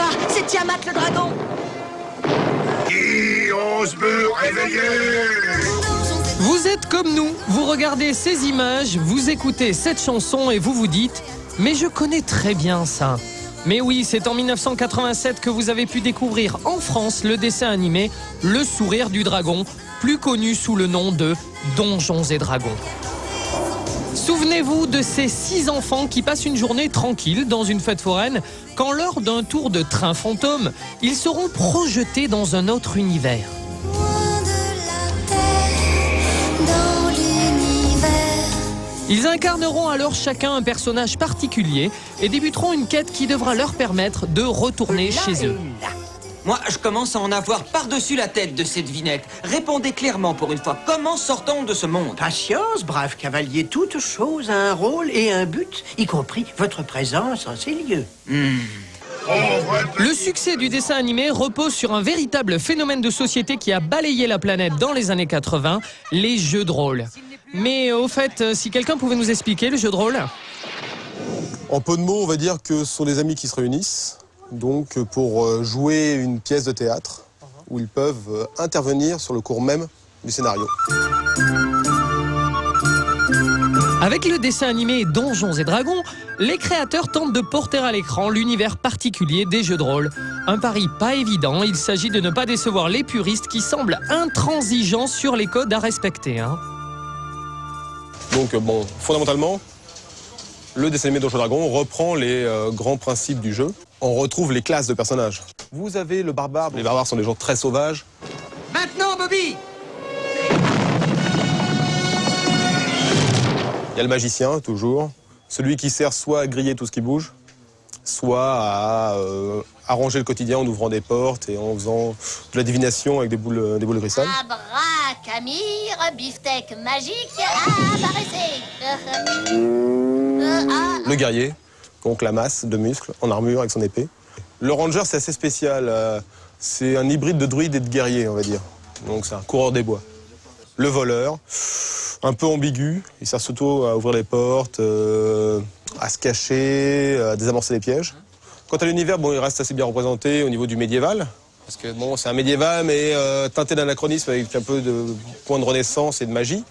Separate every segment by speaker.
Speaker 1: Là-bas, c'est Tiamat le dragon.
Speaker 2: Qui ose me réveiller?
Speaker 3: Vous êtes comme nous, vous regardez ces images, vous écoutez cette chanson et vous vous dites « Mais je connais très bien ça ». Mais oui, c'est en 1987 que vous avez pu découvrir en France le dessin animé Le Sourire du Dragon, plus connu sous le nom de Donjons et Dragons. Souvenez-vous de ces 6 enfants qui passent une journée tranquille dans une fête foraine quand lors d'un tour de train fantôme, ils seront projetés dans un autre univers. Ils incarneront alors chacun un personnage particulier et débuteront une quête qui devra leur permettre de retourner chez eux.
Speaker 4: Moi, je commence à en avoir par-dessus la tête de ces devinettes. Répondez clairement pour une fois. Comment sort-on de ce monde?
Speaker 5: Patience, brave cavalier, toute chose a un rôle et un but, y compris votre présence en ces lieux.
Speaker 3: Le succès du dessin animé repose sur un véritable phénomène de société qui a balayé la planète dans les années 80, les jeux de rôle. Mais au fait, si quelqu'un pouvait nous expliquer le jeu de rôle?
Speaker 6: En peu de mots, on va dire que ce sont des amis qui se réunissent donc pour jouer une pièce de théâtre où ils peuvent intervenir sur le cours même du scénario.
Speaker 3: Avec le dessin animé Donjons et Dragons, les créateurs tentent de porter à l'écran l'univers particulier des jeux de rôle. Un pari pas évident, il s'agit de ne pas décevoir les puristes qui semblent intransigeants sur les codes à respecter.
Speaker 6: Donc bon, fondamentalement, le dessin animé Donjons et Dragons reprend les grands principes du jeu. On retrouve les classes de personnages. Vous avez le barbare. Les barbares sont des gens très sauvages.
Speaker 4: Maintenant, Bobby!
Speaker 6: Il y a le magicien, toujours. Celui qui sert soit à griller tout ce qui bouge, soit à arranger le quotidien en ouvrant des portes et en faisant de la divination avec des boules de cristal.
Speaker 7: Abracamir, beefsteak magique, apparaissez.
Speaker 6: Le guerrier, donc la masse de muscles, en armure avec son épée. Le ranger, c'est assez spécial. C'est un hybride de druide et de guerrier, on va dire. Donc c'est un coureur des bois. Le voleur, un peu ambigu, il sert surtout à ouvrir les portes, à se cacher, à désamorcer les pièges. Quant à l'univers, bon, il reste assez bien représenté au niveau du médiéval, parce que bon, c'est un médiéval, mais teinté d'anachronisme avec un peu de points de renaissance et de magie.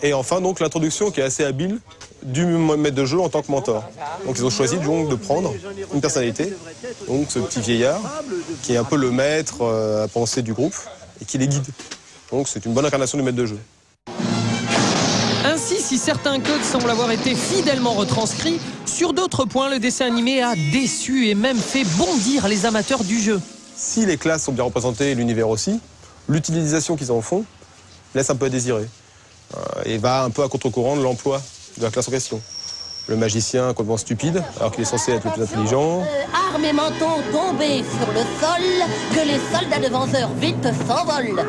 Speaker 6: Et enfin, donc, l'introduction qui est assez habile du maître de jeu en tant que mentor. Donc, ils ont choisi donc de prendre une personnalité, donc ce petit vieillard, qui est un peu le maître à penser du groupe et qui les guide. Donc, c'est une bonne incarnation du maître de jeu.
Speaker 3: Ainsi, si certains codes semblent avoir été fidèlement retranscrits, sur d'autres points, le dessin animé a déçu et même fait bondir les amateurs du jeu.
Speaker 6: Si les classes sont bien représentées et l'univers aussi, l'utilisation qu'ils en font laisse un peu à désirer. Et va un peu à contre-courant de l'emploi de la classe en question. Le magicien complètement stupide, alors qu'il est censé être le plus intelligent.
Speaker 7: Armes et manteaux tombés sur le sol, que les soldats devant eux vite s'envolent.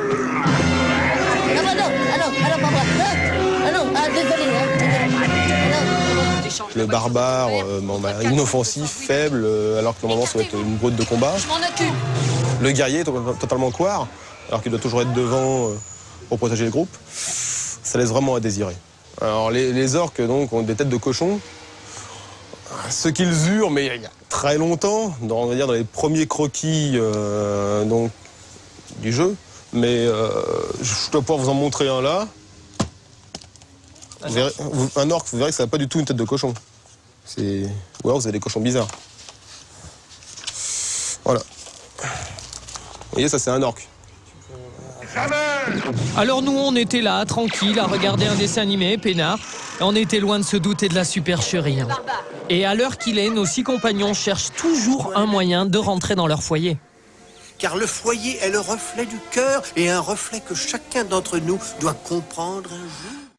Speaker 6: Le barbare, inoffensif, faible, alors que normalement ça doit être une brute de combat.
Speaker 7: Je m'en occupe.
Speaker 6: Le guerrier, totalement couard, alors qu'il doit toujours être devant pour protéger le groupe. Ça laisse vraiment à désirer. Alors les orques donc, ont des têtes de cochon. Ce qu'ils eurent, mais il y a très longtemps, on va dire dans les premiers croquis donc, du jeu. Mais je dois pouvoir vous en montrer un là. Un orque, vous verrez que ça n'a pas du tout une tête de cochon. Ou alors vous avez des cochons bizarres. Voilà. Vous voyez, ça c'est un orque.
Speaker 3: Alors nous, on était là, tranquille, à regarder un dessin animé, peinard. On était loin de se douter de la supercherie. Et à l'heure qu'il est, nos 6 compagnons cherchent toujours un moyen de rentrer dans leur foyer.
Speaker 5: Car le foyer est le reflet du cœur et un reflet que chacun d'entre nous doit comprendre un jour.